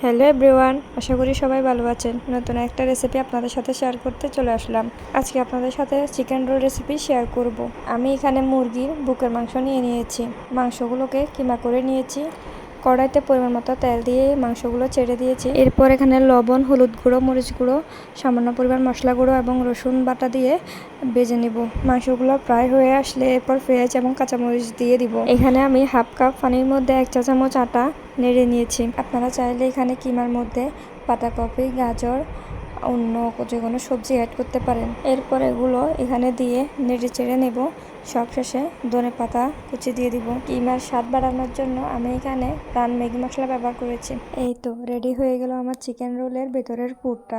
Hello everyone, আশা করি সবাই ভালো আছেন। নতুন একটা রেসিপি আপনাদের সাথে শেয়ার করতে চলে আসলাম। আজকে আপনাদের সাথে চিকেন রোল রেসিপি শেয়ার করব। আমি এখানে মুরগির বুকের মাংস নিয়েছি। মাংসগুলোকে কিমা করে নিয়েছি। কড়াইতে পরিমাণ মতো তেল দিয়ে মাংসগুলো ছেড়ে দিয়েছি। এরপর এখানে লবণ, হলুদ গুঁড়ো, মরিচ গুঁড়ো, সামান্য পরিমাণ মশলা গুঁড়ো এবং রসুন বাটা দিয়ে ভেজে নিব। মাংসগুলো ফ্রাই হয়ে আসলে এরপর পেঁয়াজ এবং কাঁচামরিচ দিয়ে দিব। এখানে আমি হাফ কাপ পানির মধ্যে 1 চা চামচ আটা নেড়ে নিয়েছি। আপনারা চাইলে এখানে কিমার মধ্যে বাঁধাকপি, গাজর, অন্য যে কোনো সবজি অ্যাড করতে পারেন। এরপর এগুলো এখানে দিয়ে নেড়ে চেড়ে নেব। সবশেষে ধনেপাতা কুচি দিয়ে দিব। কিমার স্বাদ বাড়ানোর জন্য আমি এখানে প্রাণ ম্যাগি মশলা ব্যবহার করেছি। এই তো রেডি হয়ে গেল আমার চিকেন রোলের ভেতরের পুরটা।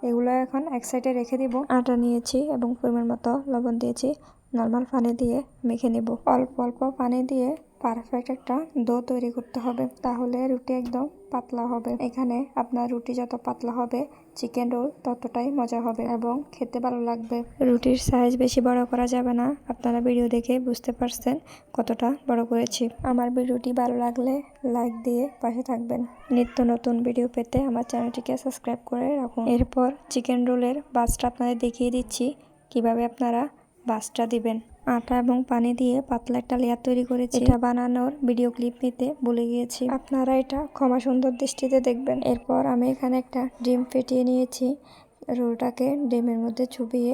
এগুলো এখন এক সাইডে রেখে দিব। আটা নিয়েছি এবং পরিমাণ মতো লবণ দিয়েছি। নর্মাল পানি দিয়ে মেখে নেব। অল্প অল্প পানি দিয়ে পারফেক্ট একটা ডো তৈরি করতে হবে, তাহলে রুটি একদম পাতলা হবে। এখানে আপনার রুটি যত পাতলা হবে চিকেন রোল ততটাই মজা হবে এবং খেতে ভালো লাগবে। রুটির সাইজ বেশি বড় করা যাবে না। আপনারা ভিডিও দেখে বুঝতে পারছেন কতটা বড় করেছি। আমার ভিডিওটি ভালো লাগলে লাইক দিয়ে পাশে থাকবেন। নিত্য নতুন ভিডিও পেতে আমার চ্যানেলটিকে সাবস্ক্রাইব করে রাখুন। এরপর চিকেন রোলের বাসটা আপনাদের দেখিয়ে দিচ্ছি কিভাবে আপনারা বাসটা দিবেন। আটা এবং পানি দিয়ে পাতলা একটা লেয়ার তৈরি করেছি। এটা বানানোর ভিডিও ক্লিপ নিতে ভুলে গিয়েছি, আপনারা এটা ক্ষমা সুন্দর দৃষ্টিতে দেখবেন। এরপর আমি এখানে একটা ডিম ফেটিয়ে নিয়েছি। রোলটাকে ডিমের মধ্যে চুবিয়ে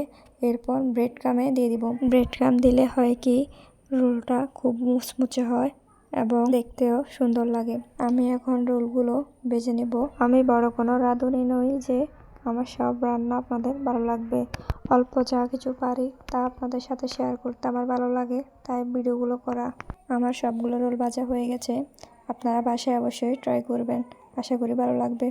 এরপর ব্রেড ক্রামে দিয়ে দিব। ব্রেড ক্রাম দিলে হয় কি, রোলটা খুব মুচমুচে হয় এবং দেখতেও সুন্দর লাগে। আমি এখন রোলগুলো ভেজে নেব। আমি বড় কোনো রাঁধুনি নই যে আমার সব রান্না আপনাদের ভালো লাগবে। অল্প যা কিছু পারি তা আপনাদের সাথে শেয়ার করতে আমার ভালো লাগে, তাই ভিডিওগুলো করা। আমার সবগুলো রোল ভাজা হয়ে গেছে। আপনারা বাসায় অবশ্যই ট্রাই করবেন, আশা করি ভালো লাগবে।